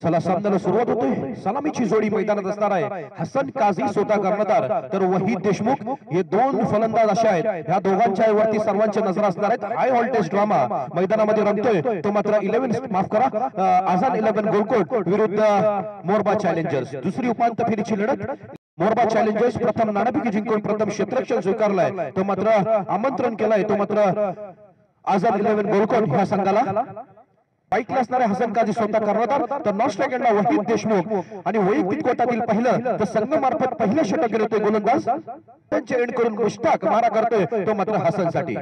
चला सामन्याला सुरुवात होते। सलामीची जोडी मैदानात असणार आहे हसन काझी स्वतः कर्णधार तर वहीद देशमुख हे दोन फलंदाज असे आहेत। या दोघांच्या वरती सर्वांची नजर असणार आहेत। हाय व्होल्टेज ड्रामा मैदानामध्ये रंगतोय तो मात्र 11 माफ करा आझाद 11 गोलकोट विरुद्ध मोरबा चॅलेंजर्स। दुसरी उपांत्य फेरीची लढत मोरबा चॅलेंजर्स प्रथम नाणेफेक जिंकून प्रथम क्षेत्ररक्षण स्वीकारलाय तो मात्र आमंत्रण केलाय तो मात्र आझाद 11 गोलकोट ह्या संघाला। बाईकला असणारे हसन काझी स्वतः कर्णधार तर नॉन स्ट्रायकरला वहीद देशमुख आणि वैयक्तिक कोटातील पहिलं तर संघमार्फत पहिलं षटक घेतोय गोलंदाज त्यांचे एंड करून मुश्ताक मारा करतोय तो मात्र हसनसाठी।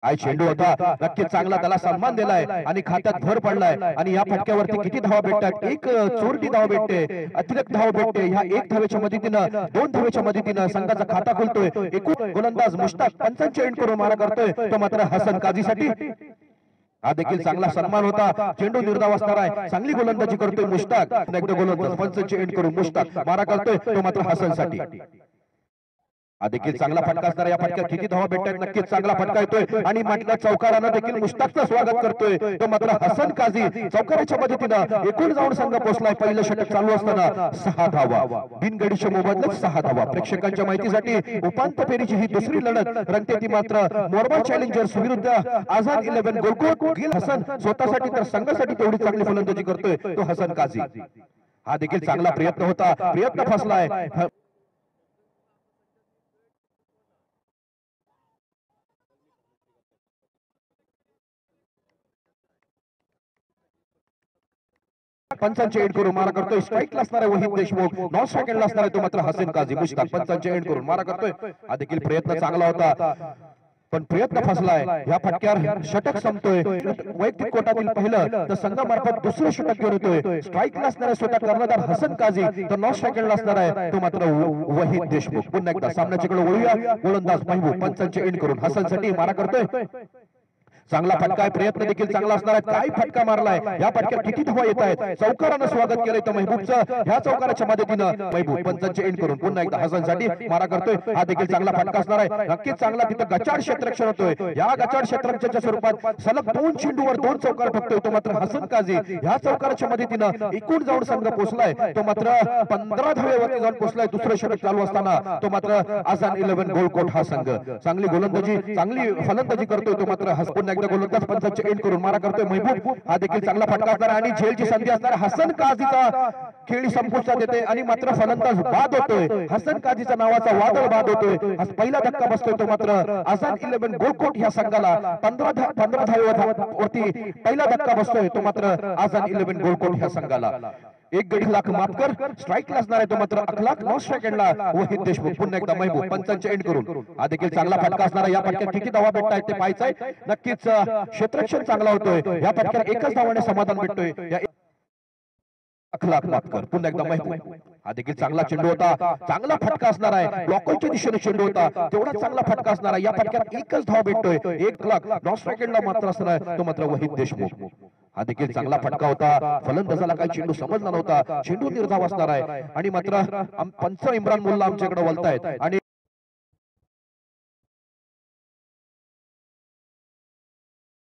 आय चेंडू होता नक्कीच चांगला त्याला सन्मान दिलाय आणि खात्यात भर पडलाय आणि या फटक्यावरती किती धावा भेटतात एक चोरटी धाव भेटते अतिरिक्त धाव भेटते ह्या एक धावेच्या मदतीनं दोन धावेच्या मदतीनं संघाचा खाता खोलतोय। एकूण गोलंदाज मुश्ताक पंचांचे एंड करून मारा करतोय तो मात्र हसन काझीसाठी। हा देखील चांगला सन्मान होता चेंडू निर्धाव असणार आहे चांगली गोलंदाजी करतोय मुश्ताक एकदा गोलंदाज पंचांचे एंड करून मुश्ताक मारा करतोय तो मात्र हसनसाठी। हा देखील चांगला फटका असणार या फटक्यात किती धावा भेटतात नक्कीच चांगला फटका येतोय आणि माटल्या चौकारानं देखील मुश्ताकचं स्वागत करतोय तो मात्र हसन काझी। चौकाराच्या मदतीनं एकूण जाऊन संघ पोहोचलाय पहिलं षटक चालू असताना 6 धावा बिनगडीच्या मोबदल्यात 6 धावा। प्रेक्षकांच्या माहितीसाठी उपांत्य फेरीची ही दुसरी लढत रंगते ती मात्र मोरबा चॅलेंजर्स विरुद्ध आझाद 11 गोलकोट गिल हसन स्वतःसाठी तर संघासाठी तेवढी चांगली फलंदाजी करतोय तो हसन काझी। हा देखील चांगला प्रयत्न होता प्रयत्न फसलाय पंचांचे एंड करून मारा करतोय स्ट्राईकला असणारा वहीद देशमुख नॉन स्ट्रायकरला असणारा तो मात्र हसन काझी मुश्ताक पंचांचे एंड करून मारा करतोय। हा देखील प्रयत्न चांगला होता पण प्रयत्न फसलाय या फटक्यावर षटक संपतोय वैयक्तिक कोटातील पहिलं तर संघामार्फत दुसरं षटक घेऊन येतोय स्ट्राईकला असणारा स्वतः कर्णधार हसन काझी तर नॉन स्ट्रायकरला असणार आहे तो मात्र वहीद देशमुख। पुन्हा एकदा सामन्याच्याकडे वळूया गोलंदाज महबूब पंचांचे एंड करून हसनसाठी मारा करतोय चांगला फटका आहे प्रयत्न देखील चांगला असणार आहे काय फटका मारलाय या फटक्यात किती धावा येत आहेत चौकारानं स्वागत केलंय तर महबूबचं ह्या चौकाराच्या मदतीनं महबूब पंचांचे एंड करून पुन्हा एकदा हसनसाठी मारा करतोय। हा देखील चांगला फटका असणार आहे नक्कीच चांगला तिथं गचाड क्षेत्ररक्षण होतोय या गचाड क्षेत्ररक्षणाच्या स्वरूपात सलग 2 चेंडूवर 2 चौकार ठोकतोय तो मात्र हसन काझी। ह्या चौकाराच्या मदतीनं एकूण जाऊन संघ पोहोचलाय तो मात्र 15 धावेवरती जाऊन पोहोचलाय दुसरं षटक चालू असताना तो मात्र आझाद 11 गोलकोट हा संघ। चांगली गोलंदाजी चांगली फलंदाजी करतोय तो मात्र हसन गोलंदाज पंचांचे एंड करून मारा करतोय महबूब। हा देखील चांगला फटका असणार आणि झेलची संधी असणार हसन काझीचा खेळी संपुष्टात येते आणि मात्र फलंदाज बाद होतोय हसन काझीचा नावाचा वादळ बाद होतोय पहिला धक्का बसतोय तो मात्र आझाद 11 गोलकोट ह्या संघाला 15 धावेवरती पहिला धक्का बसतोय तो मात्र आझाद 11 गोलकोट ह्या संघाला। एक गडी लाख माफ कर स्ट्राईकला असणार आहे तो मात्र अखलाक नॉन स्ट्रायकरला वहीद देशमुख पुन्हा एकदा महबूब पंचांचे एंड करून। हा देखील चांगला फटका असणार या फटक्यात किती धावा भेटतायत ते पाहायचंय नक्कीच क्षेत्ररक्षण चांगला होतोय या फटक्यात एकच धावाने समाधान भेटतोय अखलाक माफ कर पुन्हा एकदा महबूब। हा देखील चांगला चेंडू होता चांगला फटका असणार आहे ब्लॉकच्या दिशेने चेंडू होता तेवढा चांगला फटका असणार आहे या फटक्यात एकच धाव भेटतोय 1 लाख नॉन स्ट्रायकरला मात्र असणार तो मात्र वहीद देशमुख। हा देखील चांगला फटका होता फलंदाजाला काही चेंडू समजला नव्हता चेंडू निर्धाव असणार आहे आणि मात्र पंच इम्रान मुल्ला आमच्याकडे बोलतायत आणि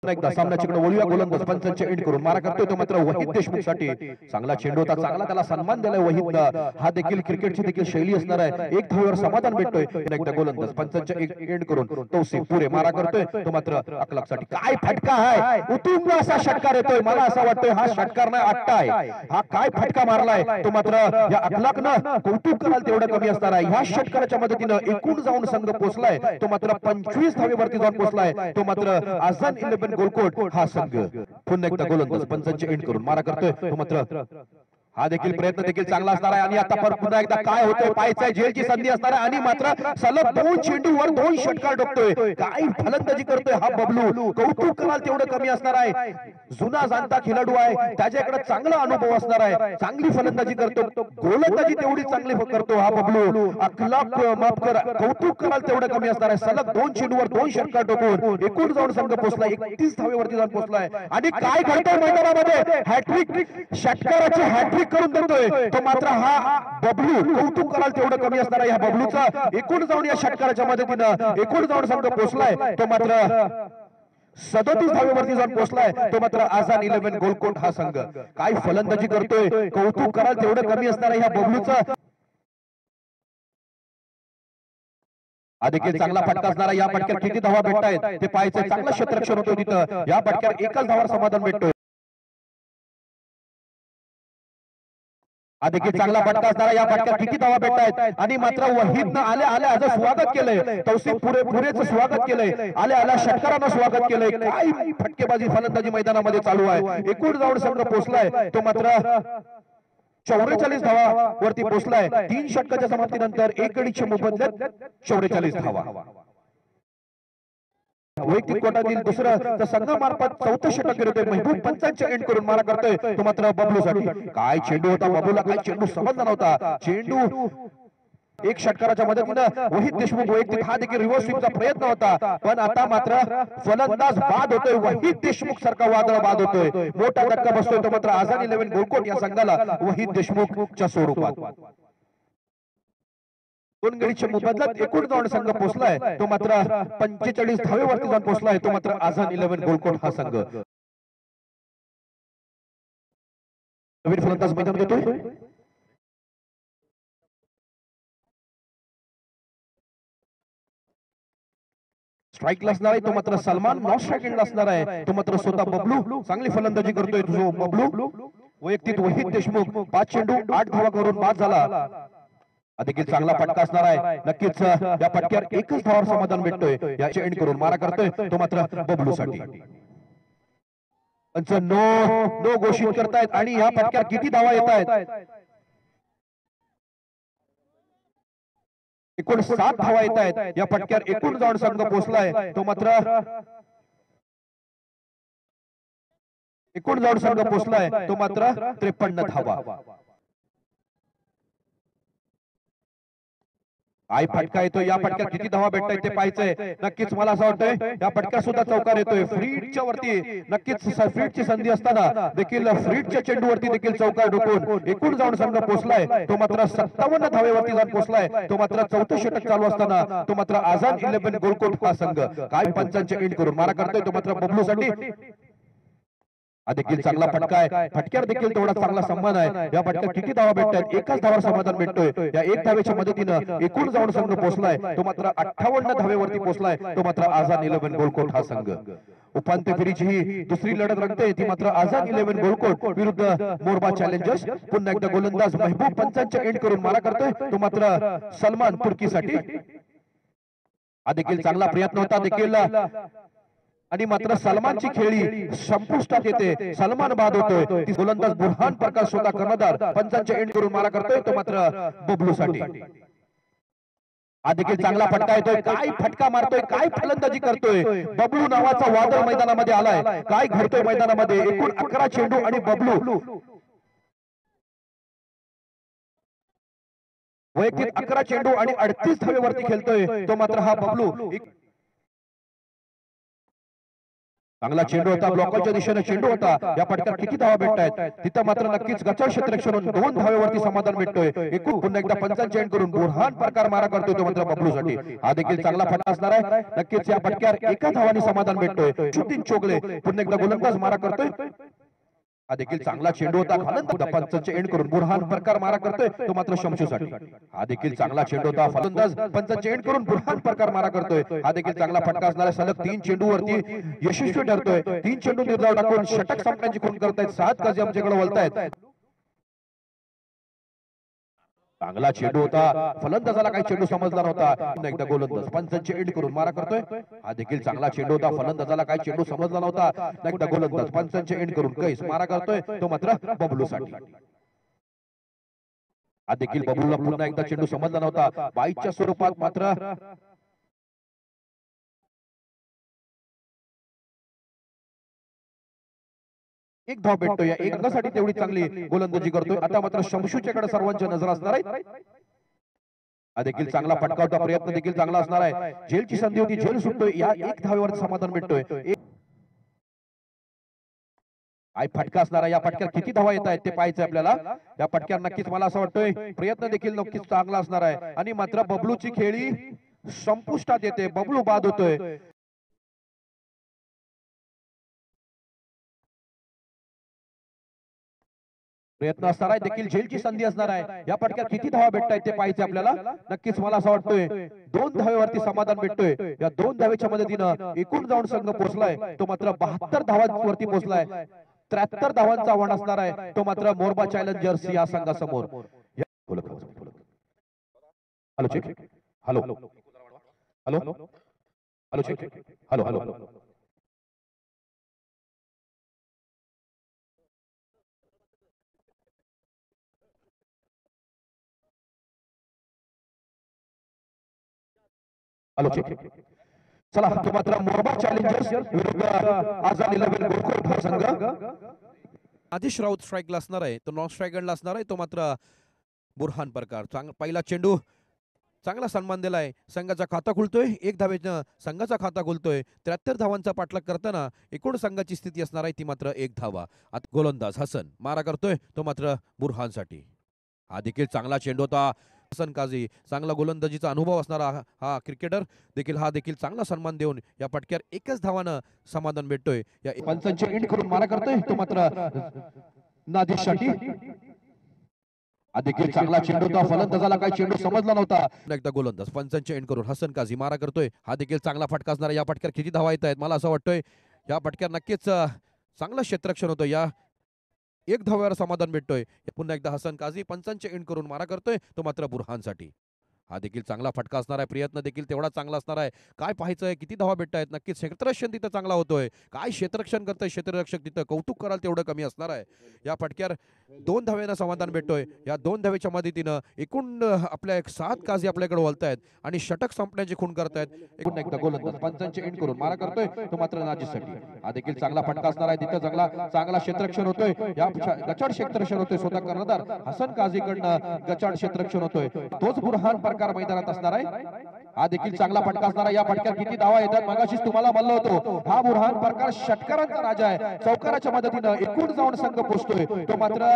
एकदा सामन्याकडे वळूया गोलंदाज पंचांचे एंड करून मारा करतोय तो मात्र वहीद देशमुख साठी। चांगला चेंडू होता चांगला त्याला सन्मान दिलाय वहीद। हा देखील क्रिकेटची देखील शैली असणार आहे एक धावेवर समाधान भेटतोय एकदा गोलंदाज पंचांचे एंड करून तौसिफ पुरे मारा करतोय तो मात्र अखलाक साठी। काय फटका आहे उतुंब असा षटकार येतोय मला असं वाटतंय हा षटकार नाही आट्टा आहे हा काय फटका मारलाय तो मात्र या अखलाकनं कौतुक कराल तेवढं कमी असणार आहे। ह्या षटकाराच्या मदतीनं एकूण जाऊन संघ पोहोचलाय तो मात्र 25 धावेवरती जाऊन पोहोचलाय तो मात्र आझाद 11 गोलकोट हा संघ। पुन्हा एकदा गोलंदाज पंचांचे एंड करून मारा करतोय तो मात्र हा देखील प्रयत्न देखील चांगला असणार आहे आणि आता पुन्हा एकदा काय होतोय पाहायचंय झेलची संधी असणार आहे आणि मात्र सलग 2 चेंडूवर 2 षटकार ठोकतोय काय फलंदाजी करतोय हा बबलू कौतुक कराल तेवढं कमी असणार आहे जुना जाणता खेळाडू आहे त्याच्याकडे चांगला अनुभव असणार आहे चांगली फलंदाजी करतो गोलंदाजी तेवढी चांगली करतो हा बबलू अखलाक माफ कर कौतुक कराल तेवढं कमी असणार आहे सलग 2 चेंडूवर 2 षटकार ठोकून एकूण जाऊन संघ पोहोचलाय 31 धावेवरती जाऊन पोहोचलाय आणि काय करतोय मैदानामध्ये हॅट्रिक षटकाराची हॅट्रिक करून देतोय तो मात्र हा बबलू कौतुक कराल तेवढं कमी असणार आहे या बबलूचा एकूण जाऊन या षटकाराच्या मदतीनं एकूण जाऊन संघ पोहोचलाय तो मात्र 37 धावेवरती जाऊन पोहोचलाय तो मात्र आझाद 11 गोलकोट हा संघ. काय फलंदाजी करतोय, कौतुक कराल तेवढं कमी असणार ह्या बबलूचं. देखील चांगला फटका असणारा या फटक्यात किती धावा भेटतायत ते पाहायचं. चांगलं क्षेत्ररक्षण होतं तिथं. या फटक्यात एकच धावावर समाधान भेटतोय. देखील चांगला फटका असणारा या फटक्यात किती धावा भेटतायत आणि मात्र वहीदनं आल्या आल्या आज स्वागत केलंय. तौसिफ पुरेच स्वागत केलंय. आल्या आल्या षटकारानं स्वागत केलंय. काय फटकेबाजी फलंदाजी मैदानामध्ये चालू आहे. एकूण धाव संघ पोहोचलाय तो मात्र 44 धावा वरती पोहोचलाय. 3 षटकाच्या समाप्तीनंतर 1 गडीच्या मोबदल्यात 44 धावा. वैयक्तिक कोटातील दुसरं तर संघामार्फत 4थं षटक करतोय. महबूब पंचांच्या एंड करून मारा करतोय तो मात्र बबलूसाठी. काय चेंडू होता बबलूला, काय चेंडू समजला नव्हता. चेंडू एक षटकाराच्या मदतीनं वहीद देशमुख वैयक्तिक हा देखील रिव्हर्स स्विंगचा प्रयत्न होता, पण आता मात्र फलंदाज बाद होतोय. वहीद देशमुख सारखा वादळ बाद होतोय. मोठा धक्का बसतोय तो मात्र आझाद 11 गोलकोट या संघाला वहीद देशमुखच्या स्वरूपात. 2 गडीच्या मोबदल्यात एकूण धाव संघ पोहोचलाय तो मात्र 45 धावेवरती जाऊन पोहोचलाय तो मात्र आझाद 11 गोलकोट हा संघ. नवीन फलंदाज मैदान घेतोय. स्ट्राईकला असणार आहे तो मात्र सलमान. नॉन स्ट्राईकला असणार आहे तो मात्र स्वतः बबलू. चांगली फलंदाजी करतोय तुझो बबलू. वैयक्तिक वहीद देशमुख 5 चेंडू 8 धावा करून बाद झाला. देखील चांगला फटका असणार आहे. नक्कीच या फटक्यावर एकच धावावर समाधान भेटतोय. याची एंड करून मारा करतोय तो मात्र बबलूसाठी. नो घोषित करतायत आणि या फटक्यावर किती धावा येत आहेत. एकूण 7 धावा येत आहेत. या फटक्यावर एकूण धाव संघ पोहोचलाय तो मात्र एकूण धाव संघ पोहोचलाय तो मात्र 53 धावा. आई फटका येतोय. या फटक्यात किती धावा भेटतायत ते पाहायचंय. नक्कीच मला असं वाटतंय या फटक्यात सुद्धा चौकार येतोय. फ्रीडच्या वरती नक्कीच फ्रीडची संधी असताना देखील फ्रीडच्या चेंडूवरती देखील चौकार ढुकून एकूण जाऊन संघ पोहोचलाय तो मात्र 57 धावेवरती जाऊन पोहोचलाय तो मात्र 4थं षटक चालू असताना तो मात्र आझाद 11 गोलकोट हा संघ. काय पंचांचे एंड करून मारा करतोय तो मात्र बबलूसाठी. देखील चांगला फटका आहे. फटक्यावर देखील तेवढा चांगला सन्मान आहे. या फटक्यात किती धावा भेटतात. एकाच धावावर समाधान भेटतोय. या एक धावेच्या मदतीनं एकूण जाऊन संघ पोहोचलाय तो मात्र 58 धावेवरती पोहोचलाय तो मात्र आझाद 11 गोलकोट हा संघ. उपांत्य फेरीची ही दुसरी लढत रंगते ती मात्र आझाद 11 गोलकोट विरुद्ध मोरबा चॅलेंजर्स. पुन्हा एकदा गोलंदाज महबूब पंचांच्या एंड करून मारा करतोय तो मात्र सलमान तुर्कीसाठी. देखील चांगला प्रयत्न होता देखील आणि मात्र सलमानची खेळी संपुष्टात येते. सलमान बाद होतोय. गोलंदाज बुरहान प्रकाश स्वतः कर्णधार पंचांच्या एंड करून मारा करतोय तो मात्र बबलूसाठी. देखील चांगला फटका येतोय. काय फटका मारतोय, काय फलंदाजी करतोय. बबलू नावाचा वादळ मैदानामध्ये आलाय. काय घडतोय मैदानामध्ये. एकूण 11 चेंडू आणि बबलू वैयक्तिक 11 चेंडू आणि 38 धावेवरती खेळतोय तो मात्र हा बबलू. चांगला चेंडू होता. ब्लॉकरच्या दिशेने चेंडू होता. या फटक्यात किती धावा भेटतायत तिथं मात्र नक्कीच गचर क्षेत्ररक्षण 2 धावेवरती समाधान भेटतोय. एकूण पुन्हा एकदा पंचांच्या एंड करून बुरहान प्रकार मारा करतोय तो मात्र बबलूसाठी. देखील चांगला फटका असणार आहे. नक्कीच या फटक्यावर एका धावाने समाधान भेटतोय. शूटिंग चोगले पुन्हा एकदा गोलंदाज मारा करतोय. देखील चांगला चेंडू होता. पंचांच्या एंड करून बुरहान प्रकार मारा करतोय तो मात्र शमशूसाठी. देखील चांगला चेंडू होता. फलंदाज पंचांच्या एंड करून बुरहान प्रकार मारा करतोय. देखील चांगला फटका असणारा. सलग 3 चेंडू वरती यशस्वी ठरतोय. 3 चेंडू निर्धाव टाकून षटक संपण्याची खून करतायत. 7 गज आमच्याकडे वळतायत. चांगला चेंडू होता. फलंदाजाला काही चेंडू समजला नव्हता. एकदा गोलंदाज पंचांचे एंड करून मारा करतोय. देखील चांगला चेंडू होता. फलंदाजाला काही चेंडू समजला नव्हता. एकदा गोलंदाज पंचांचे एंड करून कैस मारा करतोय तो मात्र बबलूसाठी. देखील बबलूला पुन्हा एकदा चेंडू समजला नव्हता. बाईच्या स्वरूपात मात्र एक धाव भेटतो. या एक अंगासाठी तेवढी चांगली गोलंदाजी करतोय. आता मात्र शमशूच्याकडे सर्वांच्या नजर असणार आहेत. देखील चांगला फटका होता. प्रयत्न देखील चांगला असणार आहे. झेलची संधी होती. झेल सुटतोय. या एक धावेवर समाधान भेटतोय. फटका असणार आहे. या फटक्यात किती धावा येत आहेत ते पाहायचं आपल्याला. या फटक्यात नक्कीच मला असं वाटतंय प्रयत्न देखील नक्कीच चांगला असणार आहे. आणि मात्र बबलूची खेळी संपुष्टात येते. बबलू बाद होतोय. प्रयत्न असणार आहे, देखील झेलची संधी असणार आहे. या फटक्यात किती धावा भेटतायत ते पाहायचे आपल्याला. नक्कीच मला असं वाटतोय 2 धावेवरती समाधान भेटतोय. या 2 धावेच्या मदतीनं एकूण जाऊन संघ पोहोचलाय तो मात्र 72 धावांवरती पोहोचलाय. 73 धावांचा आव्हान असणार आहे तो मात्र मोरबा चॅलेंजर्स या संघासमोर. Hello check, hello hello hello check, hello hello hello check. चला तो मात्र मोरबा चॅलेंजर्स विरुद्ध आझाद 11 गोलकोट हा संघ. आदिश राऊत स्ट्राईकला असणार आहे, तो नॉन स्ट्रायकरला असणार आहे तो मात्र बुरहान परकार. पहिला चेंडू चांगला सन्मान दिलाय, संघाचा खाता खुलतोय. 1 धावेनं संघाचा खाता खुलतोय. 73 धावांचा पाठलाग करताना एकूण संघाची स्थिती असणार आहे ती मात्र 1 धावा. आता गोलंदाज हसन मारा करतोय तो मात्र बुरहानसाठी. हा देखील चांगला चेंडू होता. हसन काझी चांगला गोलंदाजीचा अनुभव असणारा हा क्रिकेटर देखील हा देखील चांगला सन्मान देऊन या पटक्यावर 1च धावानं समाधान भेटतोय. या पंचांचे एंड करून मारा करतोय तो मात्र नादिशसाठी. हा देखील चांगला चेंडू होता, फलंदाजाला काही चेंडू समजला नव्हता. एकदा गोलंदाज पंचांचे एंड करून हसन काझी मारा करतोय. हा देखील चांगला फटका असणार. या पटक्यावर किती धावा येत आहेत मला असं वाटतंय या पटक्यावर नक्कीच चांगलं क्षेत्ररक्षण होतं. या 1 धाव्यावर समाधान भेटतोय. पुन्हा एकदा हसन काझी पंचांचे एंड करून मारा करतोय तो मात्र बुरहानसाठी. हा देखील चांगला फटका असणार आहे. प्रयत्न देखील तेवढा चांगला असणार आहे. काय पाहायचंय किती धावा भेटतायत. नक्कीच क्षेत्ररक्षण तिथं चांगला होतोय. काय क्षेत्ररक्षण करतोय क्षेत्ररक्षक तिथं, कौतुक कराल तेवढं कमी असणार आहे. या फटक्यावर 2 धावेनं समाधान भेटतोय. या 2 धावेच्या मदतीनं एकूण आपल्या 7 काझी आपल्याकडे वळतायत आणि षटक संपण्याची खून करतायत. एकूण एकदा गोलंदाज पंचांचे एंड करून मारा करतोय तो मात्र नाजीसाठी. हा देखील चांगला फटका असणार आहे. तिथं चांगला क्षेत्ररक्षण होतोय. या गचाड क्षेत्ररक्षण होतोय. स्वतः कर्णधार हसन काझीकडनं गचाड क्षेत्ररक्षण होतोय. तोच बुरहान प्रकार मैदानात असणार आहे. हा देखील चांगला फटका असणार आहे. या फटक्यात किती धावा येतात मगाशीच तुम्हाला म्हणलो होतो. हा बुरहान प्रकार षटकारांचा राजा आहे. चौकाराच्या मदतीनं एकूण जाऊन संघ पोहोचतोय तो मात्र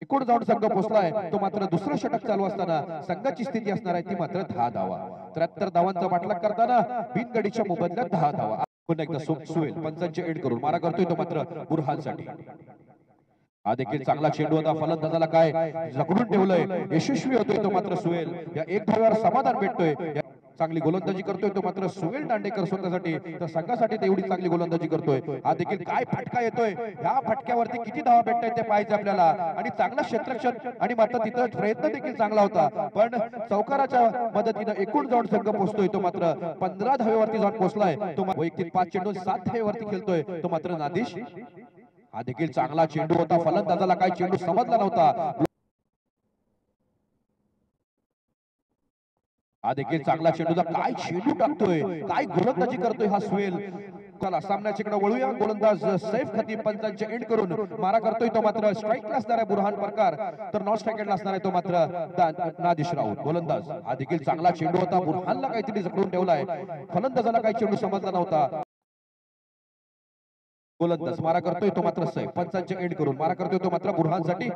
एकूण जाऊन संघ पोहोचलाय तो मात्र दुसरं षटक चालू असताना संघाची स्थिती असणार आहे ती मात्र 10 धावा. 73 धावांचा पाठलाग करताना बिनगडीच्या मोबदल्यात 10 धावा. पुन्हा एकदा सुहेल पंचांचे एंड करून मारा करतोय तो मात्र बुरहानसाठी. हा देखील चांगला चेंडू होता. फलंदाजाला काय जखडून ठेवलंय. यशस्वी होतोय तो मात्र सुहेल. या 1 धाव्यावर समाधान भेटतोय. चांगली गोलंदाजी करतोय तो मात्र सुहेल दांडेकर स्वतःसाठी तर संघासाठी तेवढी चांगली गोलंदाजी करतोय. हा देखील काय फटका येतोय. ह्या फटक्यावरती किती धावा भेटतायत ते पाहायचं आपल्याला. आणि चांगला क्षेत्ररक्षण आणि मात्र तिथं प्रयत्न देखील चांगला होता. पण चौकाराच्या मदतीनं एकूण जाऊन संघ पोहोचतोय तो मात्र 15 धावेवरती जाऊन पोहोचलाय. तो वैयक्तिक 5 चेंडू 7 धावेवरती खेळतोय तो मात्र नादिश. हा देखील चांगला चेंडू होता. फलंदाजाला काही चेंडू समजला नव्हता. हा देखील चांगला चेंडूचा काय चेंडू टाकतोय. काय गोलंदाजी करतोय हा सुहेल. चला सामन्याच्याकडे वळूया. गोलंदाज सैफ खतीब पंचांचे एंड करून मारा करतोय तो मात्र स्ट्राईकला असणार आहे बुरहान प्रकार. तर नॉन स्ट्रायकरला असणार आहे तो मात्र नादिश राऊत गोलंदाज. हा देखील चांगला चेंडू होता. बुरहानला काहीतरी जखडून ठेवलाय. फलंदाजाला काही चेंडू समजला नव्हता. गोलंदाज मारा करतोय तो मात्र सैफ पंचांचे एंड करून मारा करतोय तो मात्र बुरहानसाठी.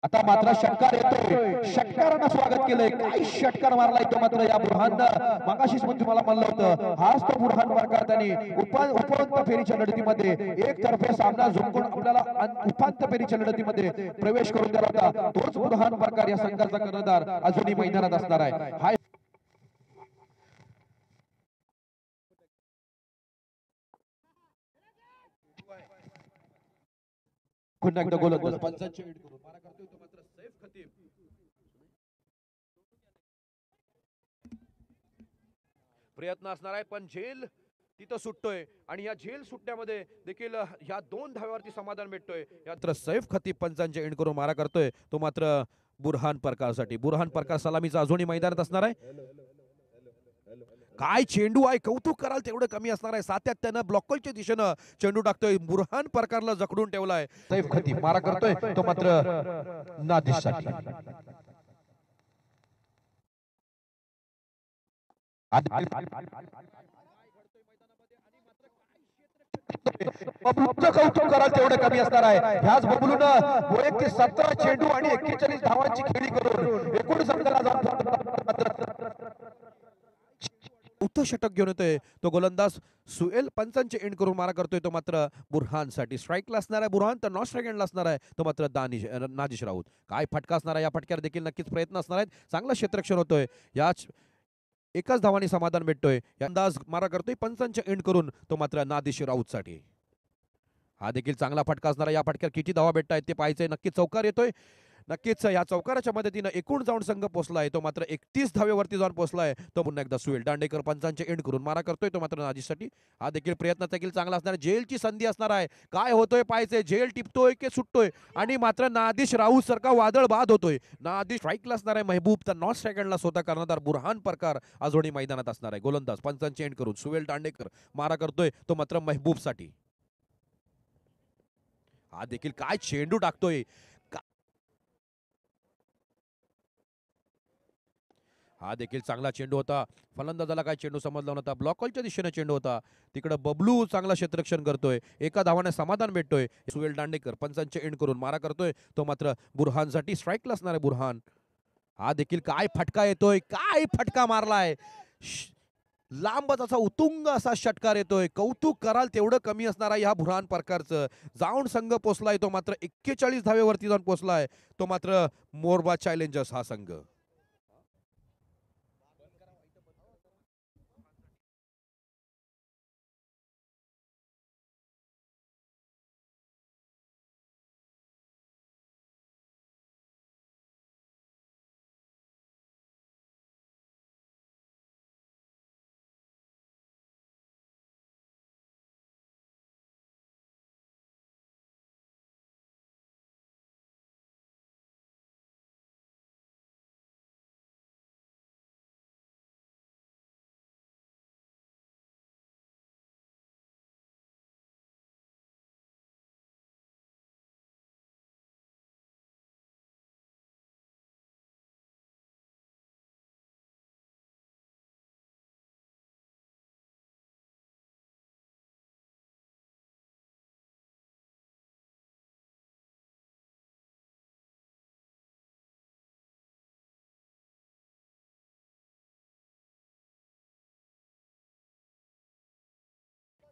आता मात्र षटकार येतोय. षटकारानं स्वागत केलंय. काय षटकार मारलाय तो मात्र या बुरहाननं. मगाशीच मी तुम्हाला म्हणलं होतं हाच तो बुरहान प्रकार. त्यांनी उपवंत फेरीच्या लढतीमध्ये एकतर्फे सामना जिंकून आपल्याला उपांत्य फेरीच्या लढतीमध्ये प्रवेश करून दिला होता. तोच बुरहान प्रकार या संघाचा कर्णधार अजूनही मैदानात असणार आहे. हा पुन्हा एकदा गोलंदाज पंचांचे एंड करून मारा करतोय तो मात्र सैफ खतीब. प्रयत्न असणार आहे पण झेल तिथं सुटतोय आणि या झेल सुटण्यामध्ये देखील ह्या 2 धाव्यावरती समाधान भेटतोय. यात्र सैफ खतीब पंचांचे एंड करून मारा करतोय तो मात्र बुरहान प्रकारसाठी. बुरहान प्रकार सलामीचा अजूनही मैदानात असणार आहे. काय चेंडू आहे. कौतुक कराल तेवढं कमी असणार आहे. सातत्यानं ब्लॉकलच्या दिशेनं चेंडू टाकतोय. बुरहान प्रकारला जखडून ठेवलाय. सैफ खतीब मारा करतोय तो मात्र नादिशसाठी. बबलूचं कौतुक कराल तेवढं कमी असणार आहे. ह्याच बबलून वैयक्तिक 17 चेंडू आणि 41 धावांची खेळी करून एकूण संघाला अर्धशतक घेऊन येतोय तो गोलंदाज सुएल. पंचांचे एंड करून मारा करतोय तो मात्र बुरहानसाठी. स्ट्राईकला असणार आहे बुरहान, तर नॉन स्ट्राईक एंडला असणार आहे तो मात्र नादिश राऊत. काय फटका असणार आहे, या फटक्यावर देखील नक्कीच प्रयत्न असणार आहेत. चांगला क्षेत्ररक्षण होतोय, याच एकाच धावाने समाधान भेटतोय. अंदाज मारा करतोय पंचांचे एंड करून तो मात्र नादिश राऊत साठी. हा देखील चांगला फटका असणार. या फटक्यात किती धावा भेटतायत ते पाहायचंय. नक्कीच चौकार येतोय. नक्कीच या चौकाराच्या मदतीनं एकूण जाऊन संघ पोहोचलाय तो मात्र 31 धावेवरती जाऊन पोहोचलाय तो पुन्हा एकदा सुएल. दांडेकर पंचांचे एंड करून मारा करतोय तो मात्र नादिशसाठी. हा देखील प्रयत्न देखील चांगला असणार. जेलची संधी असणार आहे. काय होतोय पाहायचंय. जेल टिपतोय की सुटतोय, आणि मात्र नादिश राऊत सारखा वादळ बाद होतोय. नादिश स्ट्राईकला असणार आहे महबूब, तर नॉन स्ट्राईकला स्वतः कर्णधार बुरहान प्रकार आजोडी मैदानात असणार आहे. गोलंदाज पंचांचे एंड करून सुएल दांडेकर मारा करतोय तो मात्र महबूब साठी. हा देखील काय चेंडू टाकतोय. हा देखील चांगला चेंडू होता. फलंदाजाला काय चेंडू समजला नव्हता. ब्लॉकॉलच्या दिशेने चेंडू होता. तिकडे बबलू चांगला क्षेत्ररक्षण करतोय. एका धावाने समाधान भेटतोय. सुएल दांडेकर पंचांचे एंड करून मारा करतोय तो मात्र बुरहानसाठी. स्ट्राईकला असणार आहे बुरहान. हा देखील काय फटका येतोय. काय फटका मारलाय. लांबच असा उतुंग असा षटकार येतोय. कौतुक कराल तेवढं कमी असणार आहे ह्या बुरहान प्रकारचं. जाऊन संघ पोचलाय तो मात्र 41 धावेवरती जाऊन पोचलाय तो मात्र मोरबा चॅलेंजर्स हा संघ.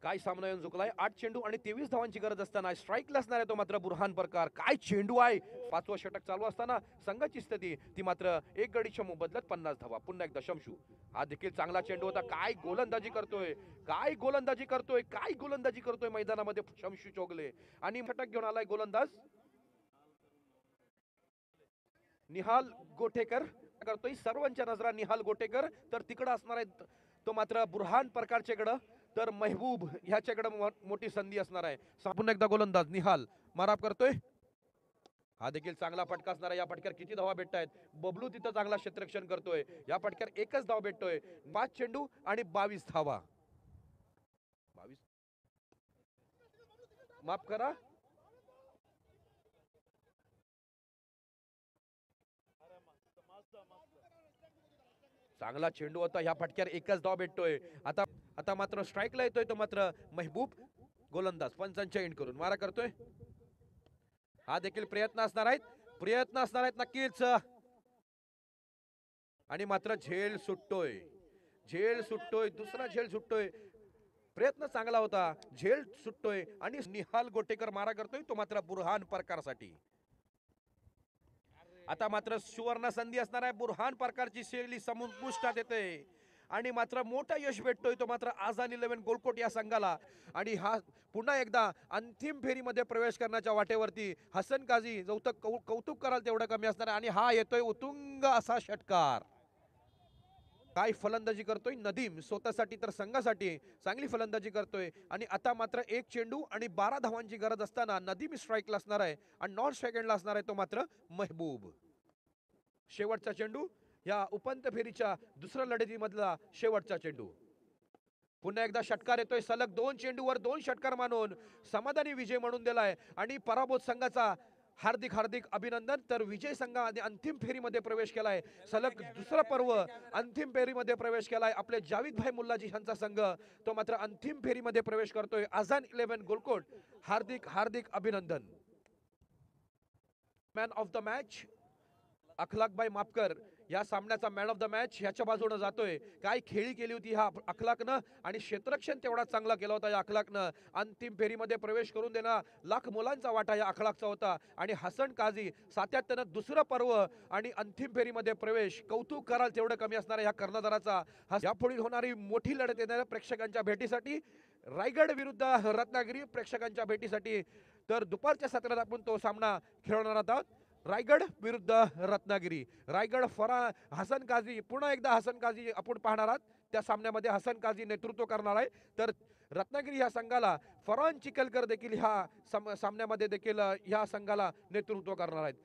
काय सामना येऊन झुकलाय. 8 चेंडू आणि 23 धावांची गरज असताना स्ट्राईकला असणार आहे तो मात्र बुरहान प्रकार. काय चेंडू आहे. 5वं षटक चालू असताना संघाची स्थिती ती मात्र एक गडी शमू बदलत 50 धावा. पुन्हा एकदा शमशू. हा देखील चांगला चेंडू होता. काय गोलंदाजी करतोय. काय गोलंदाजी करतोय. काय गोलंदाजी करतोय मैदानामध्ये शमशू चोगले. आणि षटक घेऊन आलाय गोलंदाज निहाल गोटेकर करतोय. सर्वांच्या नजरा निहाल गोटेकर, तर तिकडं असणार आहे तो मात्र बुरहान प्रकारच्याकडं, तर महबूब ह्याच्याकडे मोठी संधी असणार आहे. पुन्हा एकदा गोलंदाज निहाल माराप करतोय. हा देखील चांगला फटका असणार आहे. या फटक्यावर किती धावा भेटतायत. बबलू तिथं चांगला क्षेत्ररक्षण करतोय. या फटक्यावर एकच धाव भेटतोय. 5 चेंडू आणि 22 धावा. 22 माफ करा. चांगला चेंडू होता. ह्या फटक्यावर एकच धाव भेटतोय. आता आता मात्र स्ट्राईकला येतोय तो मात्र महबूब. गोलंदाज पंचांच्या एंड करून मारा करतोय. हा देखील प्रयत्न असणार आहेत. प्रयत्न असणार आहेत नक्कीच. आणि मात्र झेल सुटतोय. झेल सुटतोय. दुसरा झेल सुटतोय. प्रयत्न चांगला होता. झेल सुटतोय आणि निहाल गोटेकर मारा करतोय तो मात्र बुरहान प्रकारसाठी. आता मात्र सुवर्ण संधी असणार आहे. बुरहान प्रकारची शैली समुष्टात येते आणि मात्र मोठा यश भेटतोय तो मात्र आझाद 11 गोलकोट या संघाला. आणि हा पुन्हा एकदा अंतिम फेरीमध्ये प्रवेश करण्याच्या वाटेवरती हसन काझी. कौतुक कराल तेवढं कमी असणार. आणि हा येतोय उतुंग असा षटकार. काय फलंदाजी करतोय नदीम. स्वतःसाठी तर संघासाठी चांगली फलंदाजी करतोय. आणि आता मात्र 1 चेंडू आणि 12 धावांची गरज असताना नदीम स्ट्राईकला असणार आहे आणि नॉन स्ट्राईक एंडला असणार आहे तो मात्र महबूब. शेवटचा चेंडू या उपांत्य फेरीच्या दुसऱ्या लढतीमधला शेवटचा चेंडू. पुन्हा एकदा षटकार येतोय. सलग 2 चेंडूवर 2 षटकार मानून समाधानी विजय म्हणून दिलाय आणि पराभूत संघाचा हार्दिक हार्दिक अभिनंदन. तर विजय संघाने अंतिम फेरीमध्ये प्रवेश केलाय. सलग दुसरा पर्व अंतिम फेरीमध्ये प्रवेश केलाय. आपले जावेद भाई मुल्लाजी यांचा संघ तो मात्र अंतिम फेरीमध्ये प्रवेश करतोय. आझाद 11 गोलकोट हार्दिक हार्दिक अभिनंदन. मॅन ऑफ द मॅच अखलाकबाई मापकर या सामन्याचा मॅन ऑफ द मॅच ह्याच्या बाजूने जातोय. काय खेळी केली होती ह्या अखलाकनं आणि क्षेत्ररक्षण तेवढा चांगला केला होता या अखलाकनं. अंतिम फेरीमध्ये प्रवेश करून देणं लाख मुलांचा वाटा या अखलाकचा होता आणि हसन काझी सातत्यानं दुसरं पर्व आणि अंतिम फेरीमध्ये प्रवेश. कौतुक कराल तेवढं कमी असणारा ह्या कर्णधाराचा. यापुढील होणारी मोठी लढत येणाऱ्या प्रेक्षकांच्या भेटीसाठी रायगड विरुद्ध रत्नागिरी प्रेक्षकांच्या भेटीसाठी तर दुपारच्या सत्रात आपण तो सामना खेळवणार आहोत. रायगड विरुद्ध रत्नागिरी. रायगड हसन काझी, पुन्हा एकदा हसन काझी आपण पाहणार आहात. त्या सामन्यामध्ये हसन काझी नेतृत्व करणार आहे. तर रत्नागिरी ह्या संघाला फरहान चिखलकर देखील ह्या सामन्यामध्ये देखील ह्या संघाला नेतृत्व करणार आहेत.